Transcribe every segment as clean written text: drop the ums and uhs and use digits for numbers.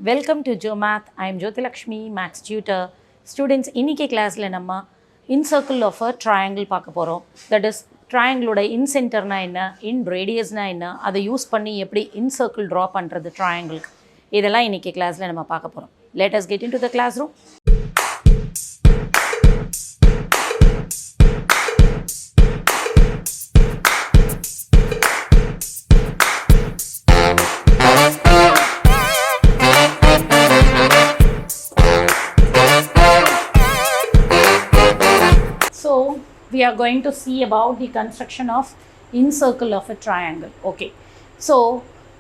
Welcome to GeoMath. I am Jyoti Lakshmi, Maths tutor. Students, இன்னைக்கு கிளாஸில் நம்ம இன்சர்க்கிள் of a triangle பார்க்க போகிறோம். தட் இஸ் ட்ரையாங்கிளோட இன்சென்டர்னா என்ன, இன் ரேடியஸ்னா என்ன, அதை யூஸ் பண்ணி எப்படி இன்சர்க்கிள் ட்ரா பண்ணுறது ட்ரையாங்கிளுக்கு, இதெல்லாம் இன்னைக்கு கிளாஸில் நம்ம பார்க்க போகிறோம். Let us get into the classroom. We are going to see about the construction of incircle of a triangle. Okay, so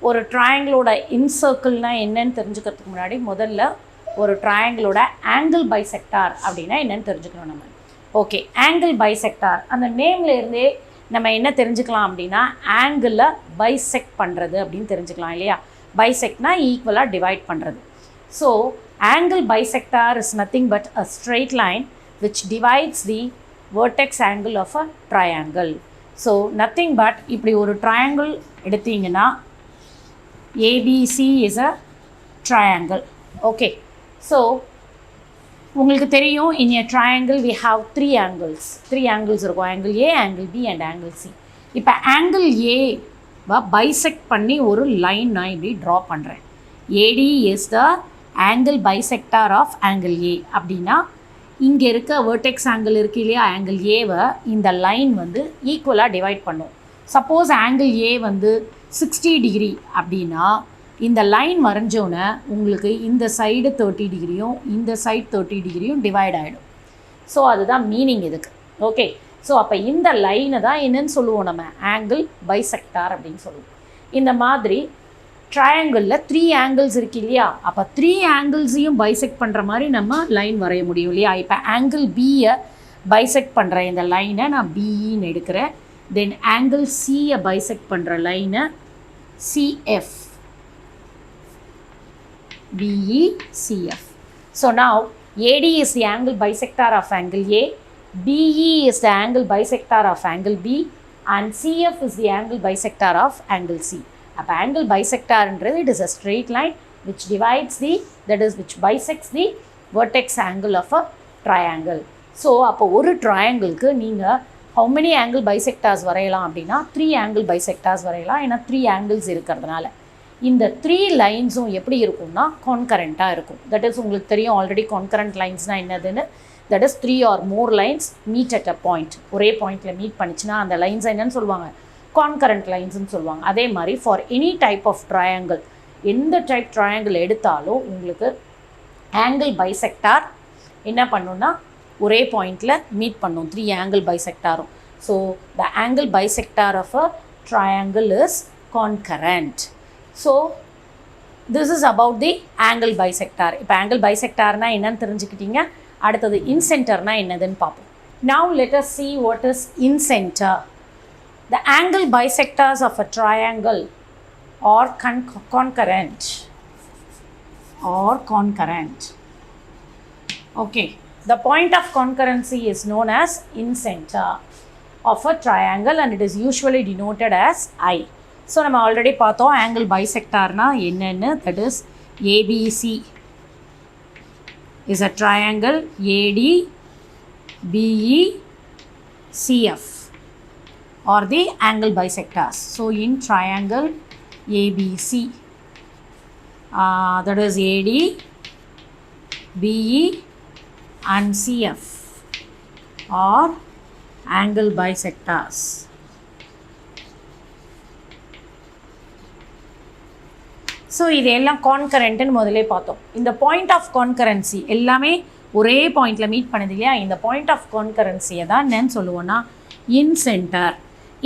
ஒரு ட்ரையாங்கிளோட இன்சர்க்கிள்னா என்னன்னு தெரிஞ்சுக்கிறதுக்கு முன்னாடி முதல்ல ஒரு ட்ரையாங்கிளோட ஆங்கிள் பைசெக்டார் அப்படின்னா என்னன்னு தெரிஞ்சுக்கணும் நம்ம. ஓகே, ஆங்கிள் பைசெக்டார் அந்த நேம்ல இருந்தே நம்ம என்ன தெரிஞ்சுக்கலாம் அப்படின்னா ஆங்கிளை பைசெக்ட் பண்ணுறது அப்படின்னு தெரிஞ்சுக்கலாம் இல்லையா. பைசெக்ட்னா ஈக்குவலாக டிவைட் பண்ணுறது. So angle bisector is nothing but a straight line which divides the vertex angle of a triangle. So nothing but இப்படி ஒரு triangle எடுத்தீங்கன்னா ABC is a triangle. Okay, so உங்களுக்கு தெரியும் in a triangle we have three angles இருக்கும். angle A, angle B and angle C. இப்போ angle A bisect பண்ணி ஒரு line நான் இப்படி ட்ரா பண்ணுறேன். AD is the angle bisector of angle A அப்படின்னா இங்கே இருக்க வேர்டெக்ஸ் ஆங்கிள் இருக்கு இல்லையா, ஆங்கிள் ஏவை இந்த லைன் வந்து ஈக்குவலாக டிவைட் பண்ணும். சப்போஸ் ஆங்கிள் ஏ வந்து 60 டிகிரி அப்படின்னா இந்த லைன் வரைஞ்சோன்னே உங்களுக்கு இந்த சைடு 30 டிகிரியும் இந்த சைடு 30 டிகிரியும் டிவைட் ஆகிடும். ஸோ அதுதான் மீனிங் இதுக்கு. ஓகே, ஸோ அப்போ இந்த லைனை தான் என்னன்னு சொல்லுவோம் நம்ம, ஆங்கிள் பைசெக்டார் அப்படின்னு சொல்லுவோம். இந்த மாதிரி ட்ரையாங்கிளில் 3 ஆங்கிள்ஸ் இருக்கு இல்லையா, அப்போ 3 ஆங்கிள்ஸையும் பைசெக்ட் பண்ணுற மாதிரி நம்ம லைன் வரைய முடியும் இல்லையா. இப்போ ஆங்கிள் பியை பைசெக்ட் பண்ணுற இந்த லைனை நான் பிஇன்னு எடுக்கிறேன். தென் ஆங்கிள் சியை பைசெக்ட் பண்ணுற லைனை CF, BE CF. So now AD is the angle bisector of angle A, BE is the angle bisector of angle B and CF is the angle bisector of angle C. அப்போ angle பைசெக்டார்ன்றது it is a straight line which divides the, that is which bisects the vertex angle of a triangle. So அப்போ ஒரு ட்ரையாங்கிளுக்கு நீங்கள் how many angle bisectors வரையலாம் அப்படின்னா 3 angle bisectors வரையலாம். ஏன்னா 3 angles இருக்கிறதுனால இந்த 3 லைன்ஸும் எப்படி இருக்கும்னா கான்கரண்ட்டாக இருக்கும். தட் இஸ் உங்களுக்கு தெரியும் ஆல்ரெடி கான்கரண்ட் லைன்ஸ்னால் என்னதுன்னு. That is 3 or more lines meet at a point. ஒரே பாயிண்டில் மீட் பண்ணிச்சுன்னா அந்த லைன்ஸ் என்னன்னு சொல்லுவாங்க, கான்கரண்ட் லைன்ஸ்னு சொல்லுவாங்க. அதே மாதிரி for any type of triangle, எந்த டைப் ட்ரையாங்கிள் எடுத்தாலும் உங்களுக்கு ஆங்கிள் பைசெக்டார் என்ன பண்ணுன்னா ஒரே பாயிண்டில் மீட் பண்ணும் 3 ஆங்கிள் பைசெக்டாரும். So the angle bisector of a triangle is concurrent. So this is about the angle bisector. இப்போ ஆங்கிள் பைசெக்டார்னால் என்னன்னு தெரிஞ்சுக்கிட்டீங்க. அடுத்தது இன்சென்டர்னால் என்னதுன்னு பார்ப்போம். Now let us see what is incenter. The angle bisectors of a triangle are concurrent. Okay, the point of concurrency is known as incenter of a triangle and it is usually denoted as I. So நம்ம already பார்த்தோம் angle bisectorனா என்னன்னு. that is ABC is a triangle AD BE CF or the angle bisectors. So in triangle ABC, that is AD, BE and CF are angle bisectors. So இது எல்லாம் கான்கரண்ட்டுன்னு முதலே பார்த்தோம். இந்த point of கான்கரன்சி எல்லாமே ஒரே பாயிண்டில் மீட் பண்ணுது இல்லையா. இந்த பாயிண்ட் ஆஃப் கான்கரன்சியை தான் என்னன்னு சொல்லுவோன்னா இன்சென்டர்.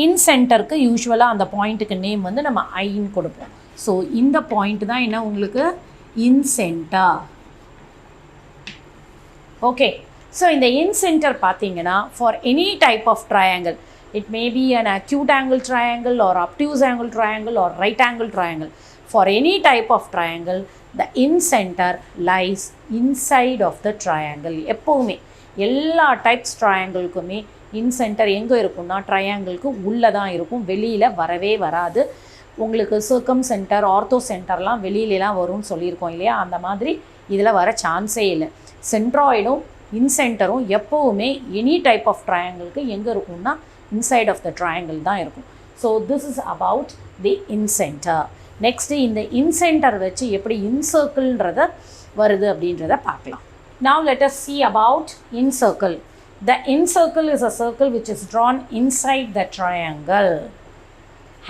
இன்சென்டருக்கு யூஸ்வலாக அந்த பாயிண்ட்டுக்கு நேம் வந்து நம்ம ஐன்னு கொடுப்போம். ஸோ இந்த பாயிண்ட் தான் என்ன உங்களுக்கு இன்சென்டர். ஓகே, ஸோ இந்த இன்சென்டர் பார்த்தீங்கன்னா for any type of triangle, it may be an acute angle triangle or obtuse angle triangle or right angle triangle. For any type of triangle, the incenter lies inside of the triangle. எப்போவுமே எல்லா types ட்ரையாங்கிள்க்குமே incentre எங்கே இருக்கும்னா ட்ரையாங்கிளுக்கு உள்ளே தான் இருக்கும், வெளியில் வரவே வராது. உங்களுக்கு சர்க்கம் சென்டர் ஆர்த்தோ சென்டர்லாம் வெளியிலலாம் வரும்னு சொல்லியிருக்கோம் இல்லையா, அந்த மாதிரி இதில் வர சான்ஸே இல்லை. சென்ட்ராய்டும் இன்சென்டரும் எப்போவுமே எனி டைப் ஆஃப் ட்ரையாங்கிளுக்கு எங்கே இருக்கும்னா இன்சைட் ஆஃப் த ட்ரையாங்கிள் தான் இருக்கும். So this is about the incentre. Next இந்த இன்சென்டர் வச்சு எப்படி இன்சர்க்கிள்ன்றத வருது அப்படின்றத பார்க்கலாம். Now let us see about incircle. The incircle is a circle which is drawn inside the triangle,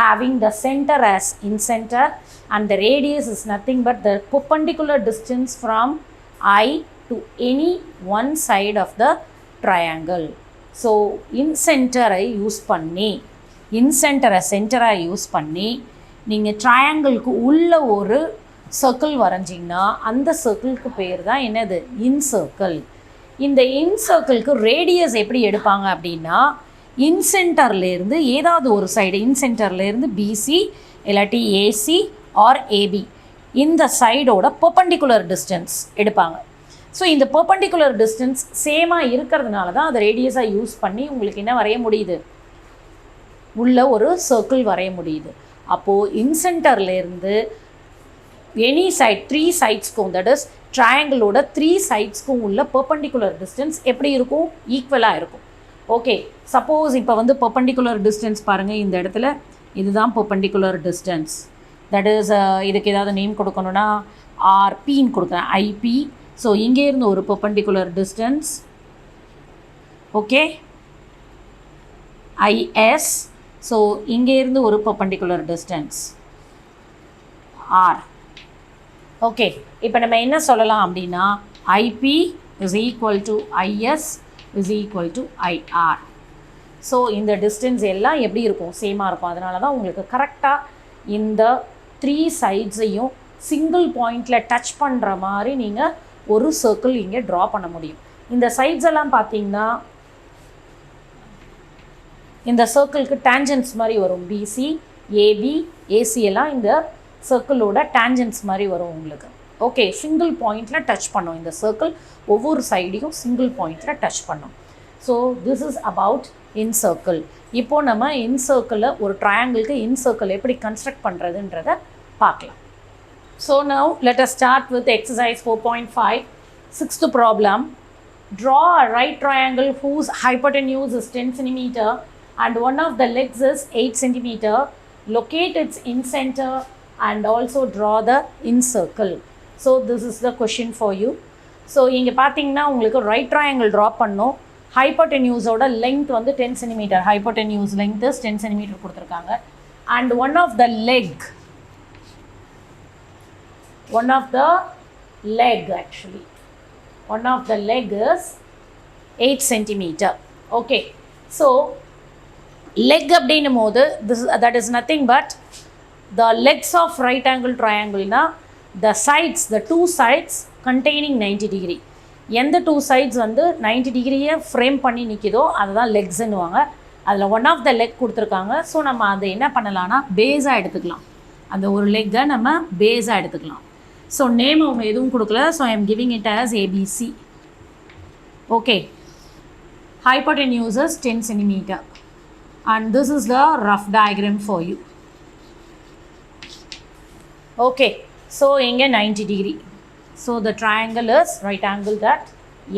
having the center as incenter, and the radius is nothing but the perpendicular distance from I to any one side of the triangle. So incenter-ஐ use பண்ணி, incenter-ஐ சென்டராக use பண்ணி நீங்கள் ட்ரையாங்கிளுக்கு உள்ள ஒரு circle வரைஞ்சிங்கன்னா அந்த சர்க்கிளுக்கு பேர் தான் என்னது, இன்சர்க்கிள். இந்த இன்சர்க்கிளுக்கு ரேடியஸ் எப்படி எடுப்பாங்க அப்படின்னா, இன்சென்டர்லேருந்து ஏதாவது ஒரு சைடு, இன்சென்டர்லேருந்து பிசி இல்லாட்டி ஏசி ஆர் ஏபி இந்த சைடோட பெர்பெண்டிகுலர் டிஸ்டன்ஸ் எடுப்பாங்க. ஸோ இந்த பெர்பெண்டிகுலர் டிஸ்டன்ஸ் சேமாக இருக்கிறதுனால தான் அதை ரேடியஸாக யூஸ் பண்ணி உங்களுக்கு என்ன வரைய முடியுது, உள்ள ஒரு சர்க்கிள் வரைய முடியுது. அப்போது இன்சென்டர்லேருந்து எனி சைட் 3 சைட்ஸ்க்கும், தட் இஸ் ட்ரையாங்கிளோட 3 சைட்ஸ்க்கும் உள்ள பெர்பெண்டிகுலர் டிஸ்டன்ஸ் எப்படி இருக்கும், ஈக்குவலாக இருக்கும். ஓகே, சப்போஸ் இப்போ வந்து பெர்பெண்டிகுலர் டிஸ்டன்ஸ் பாருங்கள், இந்த இடத்துல இதுதான் பெர்பெண்டிகுலர் டிஸ்டன்ஸ். தட் இஸ் இதுக்கு ஏதாவது நேம் கொடுக்கணுன்னா ஆர்பின்னு கொடுக்குறேன், ஐபி. ஸோ இங்கேருந்து ஒரு perpendicular distance, okay, IS. So இங்கேருந்து ஒரு பெர்பெண்டிகுலர் டிஸ்டன்ஸ் ஆர். ஓகே, இப்போ நம்ம என்ன சொல்லலாம் அப்படின்னா IP is equal to IS is equal to IR. So இந்த டிஸ்டன்ஸ் எல்லாம் எப்படி இருக்கும், சேமாக இருக்கும். அதனால தான் உங்களுக்கு கரெக்டாக இந்த 3 சைட்ஸையும் சிங்கிள் பாயிண்டில் டச் பண்ணுற மாதிரி நீங்கள் ஒரு சர்க்கிள் இங்கே ட்ரா பண்ண முடியும். இந்த சைட்ஸ் எல்லாம் பார்த்தீங்கன்னா இந்த சர்க்கிளுக்கு டேஞ்சன்ஸ் மாதிரி வரும். பிசி ஏபி ஏசி எல்லாம் இந்த சர்க்கிளோட டேஞ்சன்ஸ் மாதிரி வரும் உங்களுக்கு. ஓகே, சிங்கிள் பாயிண்டில் டச் பண்ணும் இந்த சர்க்கிள், ஒவ்வொரு சைடையும் சிங்கிள் பாயிண்டில் டச் பண்ணும். So this is about incircle. இப்போது நம்ம இன்சர்க்கிளில் ஒரு ட்ரையாங்கிளுக்கு இன்சர்க்கிள் எப்படி கன்ஸ்ட்ரக்ட் பண்ணுறதுன்றதை பார்க்கலாம். So now let us start with exercise 4.5. Sixth problem. Draw a right triangle whose hypotenuse is 10 cm and one of the legs is 8 cm. Locate its incenter and also draw the incircle. So this is the question for you. So இங்கே பார்த்தீங்கன்னா உங்களுக்கு right triangle draw பண்ணோம். ஹைப்போடென்யூஸோட length வந்து 10 cm. Hypotenuse length 10 cm கொடுத்துருக்காங்க. And one of the leg actually, one of the leg is 8 cm. Okay, so leg அப்படின்னும் போது that is nothing but the legs of right angle triangle na the sides, the 2 sides containing 90 degree. எந்த 2 sides வந்து 90 டிகிரியை frame பண்ணி நிற்கிதோ அதுதான் லெக்ஸ்ன்னுவாங்க. அதில் one of the leg கொடுத்துருக்காங்க. So நம்ம அதை என்ன பண்ணலான்னா பேஸாக எடுத்துக்கலாம். அந்த ஒரு லெக்கை நம்ம பேஸாக எடுத்துக்கலாம். ஸோ நேம் அவங்க எதுவும் கொடுக்கல. So I am giving it as ABC. Okay, hypotenuse is 10 cm and this is the rough diagram for you. Okay, so இங்கே 90 degree. So the triangle is right angle that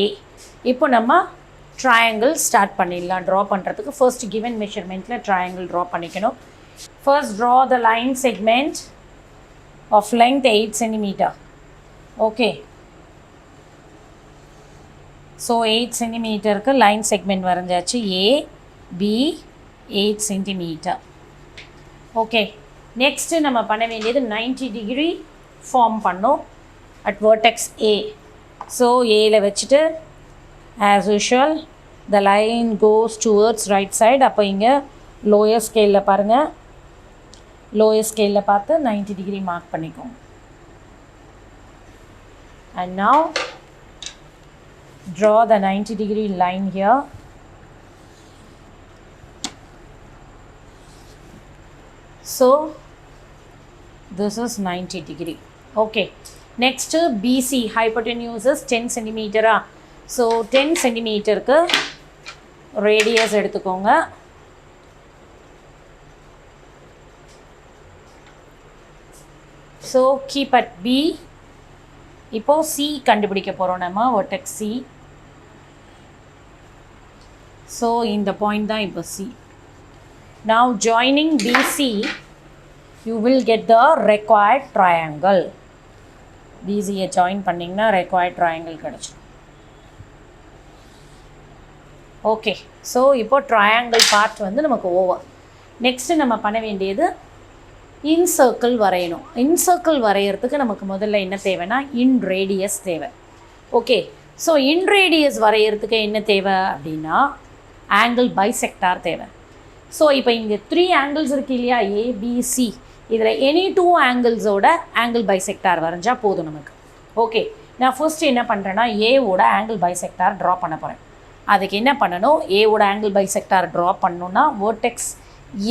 A. இப்போ நம்ம triangle start பண்ணிடலாம். Draw பண்ணுறதுக்கு first given measurementல triangle draw பண்ணிக்கணும். First draw the line segment of length 8 cm. Okay, so 8 cm line segment வரைஞ்சாச்சு. A B 8 cm. Okay, next நம்ம பண்ண வேண்டியது 90 degree form பண்ணோம் at vertex A. So Aல வச்சுட்டு as usual the line goes towards right side. அப்போ இங்கே lower scale பாருங்கள், lower scale பார்த்து 90 degree mark பண்ணிக்கோங்க. And now draw the 90 degree line here. So this is 90 degree. Okay, next BC hypotenuse is 10 cm. So 10 cm க்கு radius எடுத்துக்கோங்க. So keep at B. இப்போது C கண்டுபிடிக்க போகிறோம் நம்ம, vertex C. So இந்த point தான் இப்போ C. Now joining BC, you will get the required triangle. BC-யை ஜாயின் பண்ணிங்கன்னா required triangle கிடச்சிடும். ஓகே, ஸோ இப்போ ட்ரையாங்கிள் பார்ட் வந்து நமக்கு ஓவர். நெக்ஸ்ட்டு நம்ம பண்ண வேண்டியது இன்சர்க்கிள் வரையணும். இன்சர்க்கிள் வரைகிறதுக்கு நமக்கு முதல்ல என்ன தேவைன்னா இன்ரேடியஸ் தேவை. ஓகே, ஸோ இன்ரேடியஸ் வரைகிறதுக்கு என்ன தேவை அப்படின்னா ஆங்கிள் பைசெக்டார் தேவை. ஸோ இப்போ இங்கே 3 ஆங்கிள்ஸ் இருக்குது இல்லையா, ஏபிசி. இதில் எனி 2 ஆங்கிள்ஸோட ஆங்கிள் பைசெக்டார் வரைஞ்சால் போதும் நமக்கு. ஓகே, நான் ஃபர்ஸ்ட்டு என்ன பண்ணுறேன்னா ஏவோட ஆங்கிள் பைசெக்டார் ட்ரா பண்ண போகிறேன். அதுக்கு என்ன பண்ணணும், ஏவோட ஆங்கிள் பைசெக்டார் ட்ரா பண்ணணுன்னா வெர்டெக்ஸ்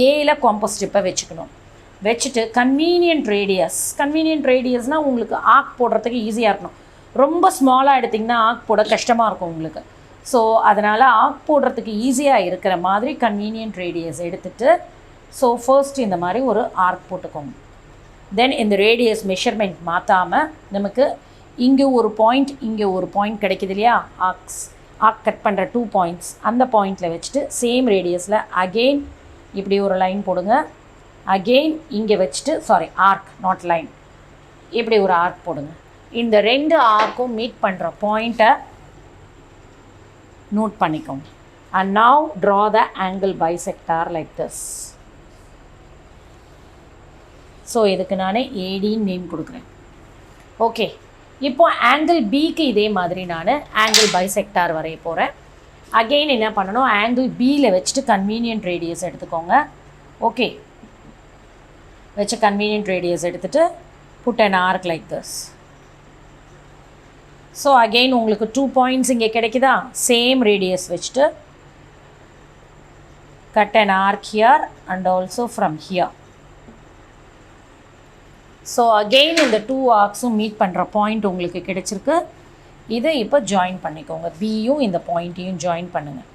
ஏல காம்பஸ் ஸ்ட்ரிப்பை வச்சுக்கணும். வச்சுட்டு கன்வீனியன்ட் ரேடியஸ்னால் உங்களுக்கு ஆர்க் போடுறதுக்கு ஈஸியாக இருக்கணும். ரொம்ப ஸ்மாலாக எடுத்திங்கன்னா ஆர்க் போட கஷ்டமாக இருக்கும் உங்களுக்கு. ஸோ அதனால் ஆர்க் போடுறதுக்கு ஈஸியாக இருக்கிற மாதிரி கன்வீனியன்ட் ரேடியஸ் எடுத்துகிட்டு, ஸோ ஃபர்ஸ்ட் இந்த மாதிரி ஒரு ஆர்க் போட்டுக்கோங்க. தென் இந்த ரேடியஸ் மெஷர்மெண்ட் மாற்றாமல் நமக்கு இங்கே ஒரு பாயிண்ட் இங்கே ஒரு பாயிண்ட் கிடைக்குது இல்லையா, ஆர்க் கட் பண்ணுற 2 பாயிண்ட்ஸ், அந்த பாயிண்டில் வச்சுட்டு சேம் ரேடியஸில் அகெயின் இப்படி ஒரு லைன் போடுங்க. அகெயின் இங்கே வச்சுட்டு, சாரி ஆர்க் நாட் லைன், இப்படி ஒரு ஆர்க் போடுங்க. இந்த 2 ஆர்க்கும் மீட் பண்ணுற பாயிண்ட்டை நோட் பண்ணிக்கோங்க. and now draw the angle bisector like this. So இதுக்கு நான் ஏடின்னு நேம் கொடுக்குறேன். ஓகே, இப்போ ஆங்கிள் பிக்கு இதே மாதிரி நான் ஆங்கிள் பைசெக்டார் வரைய போகிறேன். அகெயின் என்ன பண்ணணும், ஆங்கிள் பியில் வச்சுட்டு கன்வீனியன்ட் ரேடியஸ் எடுத்துக்கோங்க. ஓகே, வச்சு கன்வீனியன்ட் ரேடியஸ் எடுத்துகிட்டு put an arc like this. So again உங்களுக்கு 2 பாயிண்ட்ஸ் இங்கே கிடைக்குதா, சேம் ரேடியஸ் வச்சுட்டு cut an arc here and also from here. So again இந்த 2 ஆர்க்ஸும் மீட் பண்ணுற பாயிண்ட் உங்களுக்கு கிடைச்சிருக்கு. இதை இப்போ ஜாயின் பண்ணிக்கோங்க, பியும் இந்த பாயிண்ட்டையும் ஜாயின் பண்ணுங்கள்.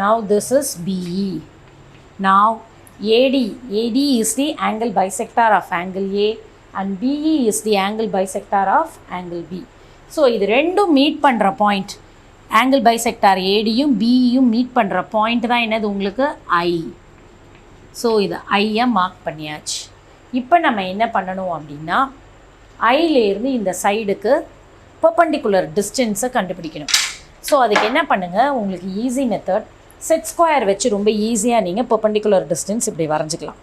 Now this is BE. Now AD is the angle bisector of angle A and BE is the angle bisector of angle B. So இது ரெண்டும் மீட் பண்ணுற பாயிண்ட், ஆங்கிள் பைசெக்டார் ஏடியும் பியும் மீட் பண்ணுற பாயிண்ட் தான் என்னது உங்களுக்கு ஐ. ஸோ இது ஐயை மார்க் பண்ணியாச்சு. இப்போ நம்ம என்ன பண்ணணும் அப்படின்னா ஐலேருந்து இந்த சைடுக்கு பெர்பெண்டிகுலர் டிஸ்டன்ஸை கண்டுபிடிக்கணும். ஸோ அதுக்கு என்ன பண்ணுங்கள், உங்களுக்கு ஈஸி மெத்தட், செட் ஸ்கொயர் வச்சு ரொம்ப ஈஸியாக நீங்கள் பெர்பெண்டிகுலர் டிஸ்டன்ஸ் இப்படி வரைஞ்சிக்கலாம்.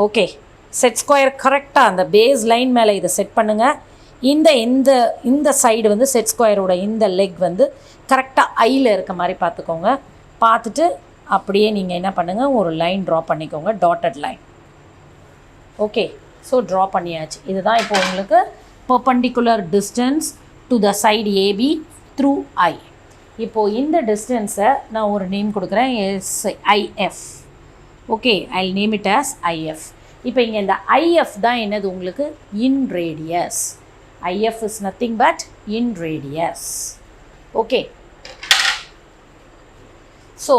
ஓகே, செட் ஸ்கொயர் கரெக்டாக அந்த பேஸ் லைன் மேலே இதை செட் பண்ணுங்கள். இந்த சைடு வந்து செட் ஸ்கொயரோட இந்த லெக் வந்து கரெக்டாக ஐயில் இருக்க மாதிரி பார்த்துக்கோங்க. பார்த்துட்டு அப்படியே நீங்கள் என்ன பண்ணுங்கள், ஒரு லைன் ட்ரா பண்ணிக்கோங்க, dotted line. Okay, so draw பண்ணியாச்சு. இதுதான் இப்போ உங்களுக்கு perpendicular distance to the side AB through I. இப்போது இந்த டிஸ்டன்ஸை நான் ஒரு நேம் கொடுக்குறேன், IF. Okay, I'll name it as IF. இப்போ இங்கே இந்த IF தான் என்னது உங்களுக்கு in radius. IF is nothing but in radius. Okay, so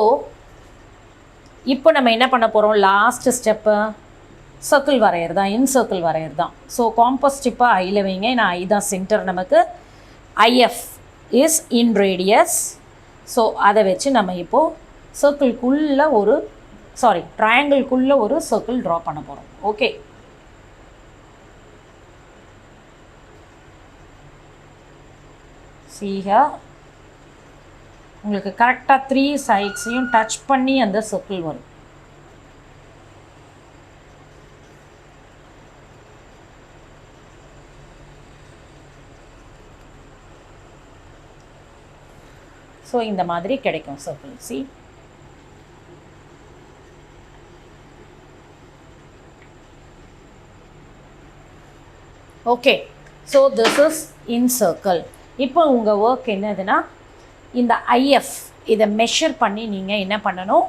இப்போ நம்ம என்ன பண்ண போகிறோம், லாஸ்ட் ஸ்டெப்பு சர்க்கிள் வரையறது தான், இன்சர்க்கிள் வரையறது தான். ஸோ காம்பஸ் ஸ்டிப்பாக ஐயில் வைங்க, நான் ஐ தான் சென்டர் நமக்கு. IF is in radius. So அதை வச்சு நம்ம இப்போது சர்க்கிள்குள்ளே ட்ரையாங்கிள்குள்ளே ஒரு சர்க்கிள் ட்ரா பண்ண போகிறோம். ஓகே, சீஹா உங்களுக்கு கரெக்டாக 3 சைட்ஸையும் டச் பண்ணி அந்த சர்க்கிள் வரும். ஸோ இந்த மாதிரி கிடைக்கும் circle. C, okay, so this is in circle. இப்போ உங்கள் ஒர்க் என்னதுன்னா இந்த IF இதை மெஷர் பண்ணி நீங்கள் என்ன பண்ணணும்,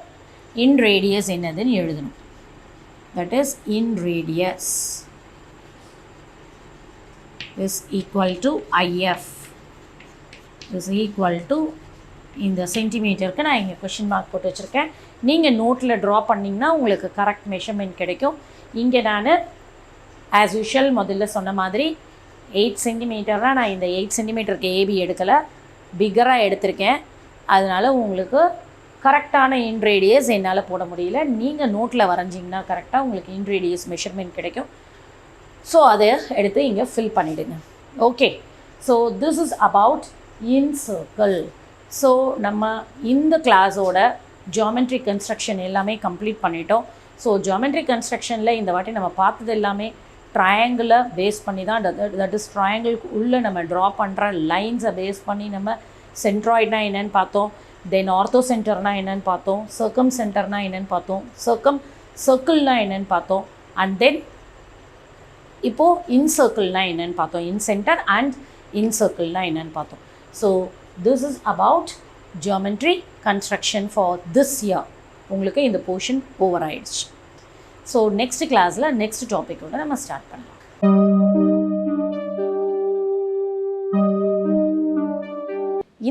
இன் ரேடியஸ் என்னதுன்னு எழுதணும். That is in radius. is equal to IF is equal to இந்த சென்டிமீட்டருக்கு நான் இங்கே கொஷின் மார்க் போட்டு வச்சுருக்கேன். நீங்கள் நோட்டில் ட்ரா பண்ணிங்கன்னா உங்களுக்கு கரெக்ட் மெஷர்மெண்ட் கிடைக்கும். இங்கே நான் ஆஸ் யூஷுவல் முதல்ல சொன்ன மாதிரி 8 சென்டிமீட்டராக நான் இந்த 8 சென்டிமீட்டருக்கு ஏபி எடுக்கலை, பிக்கராக எடுத்திருக்கேன். அதனால் உங்களுக்கு கரெக்டான இன்ரேடியஸ் என்னால் போட முடியல. நீங்கள் நோட்டில் வரைஞ்சிங்கன்னா கரெக்டாக உங்களுக்கு இன்ரேடியஸ் மெஷர்மெண்ட் கிடைக்கும். ஸோ அதை எடுத்து இங்கே ஃபில் பண்ணிவிடுங்க. Okay, so this is about in circle. So நம்ம இந்த கிளாஸோட ஜியாமெட்ரி கன்ஸ்ட்ரக்ஷன் எல்லாமே கம்ப்ளீட் பண்ணிட்டோம். ஸோ ஜியாமெட்ரி கன்ஸ்ட்ரக்ஷனில் இந்த வாட்டி நம்ம பார்த்தது எல்லாமே ட்ரையாங்கிளை பேஸ் பண்ணி தான், தட் இஸ் ட்ரையாங்கிளுக்கு உள்ளே நம்ம ட்ரா பண்ணுற லைன்ஸை பேஸ் பண்ணி நம்ம சென்ட்ராய்ட்னா என்னென்னு பார்த்தோம், தென் ஆர்த்தோ சென்டர்னா என்னென்னு பார்த்தோம், சர்க்கம் சென்டர்னா என்னென்னு பார்த்தோம், சர்க்கிள்னா என்னென்னு பார்த்தோம், அண்ட் தென் இப்போது இன் சர்க்கிள்னா என்னென்னு பார்த்தோம், இன் சென்டர் அண்ட் இன் சர்க்கிள்னா என்னென்னு பார்த்தோம். So this is about geometry construction for this year. உங்களுக்கு இந்த போர்ஷன் ஓவர் ஆயிடுச்சு. ஸோ நெக்ஸ்ட் கிளாஸில் நெக்ஸ்ட் டாப்பிக்கோட நம்ம ஸ்டார்ட் பண்ணலாம்.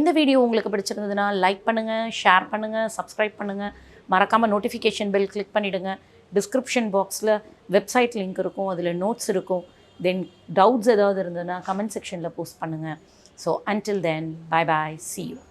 இந்த வீடியோ உங்களுக்கு பிடிச்சிருந்ததுன்னா லைக் பண்ணுங்கள், ஷேர் பண்ணுங்கள், சப்ஸ்கிரைப் பண்ணுங்கள். மறக்காமல் நோட்டிஃபிகேஷன் பெல் கிளிக் பண்ணிவிடுங்க. டிஸ்கிரிப்ஷன் பாக்ஸில் வெப்சைட் லிங்க் இருக்கும், அதில் நோட்ஸ் இருக்கும். தென் டவுட்ஸ் ஏதாவது இருந்ததுன்னா கமெண்ட் செக்ஷனில் போஸ்ட் பண்ணுங்கள். So until then, bye bye, see you.